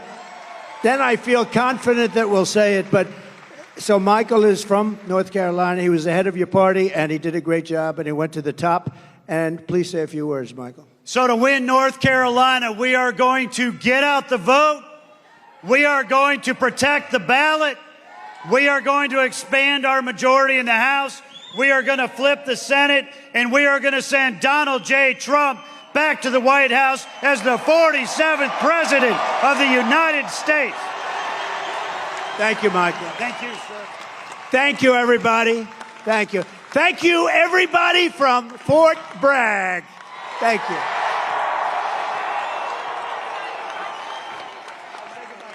Then I feel confident that we'll say it. But so Michael is from North Carolina. He was the head of your party, and he did a great job, and he went to the top. And please say a few words, Michael. So to win North Carolina, we are going to get out the vote. We are going to protect the ballot. We are going to expand our majority in the House. We are going to flip the Senate, and we are going to send Donald J. Trump back to the White House as the 47th president of the United States. Thank you, Michael. Thank you, sir. Thank you, everybody. Thank you. Thank you, everybody from Fort Bragg. Thank you.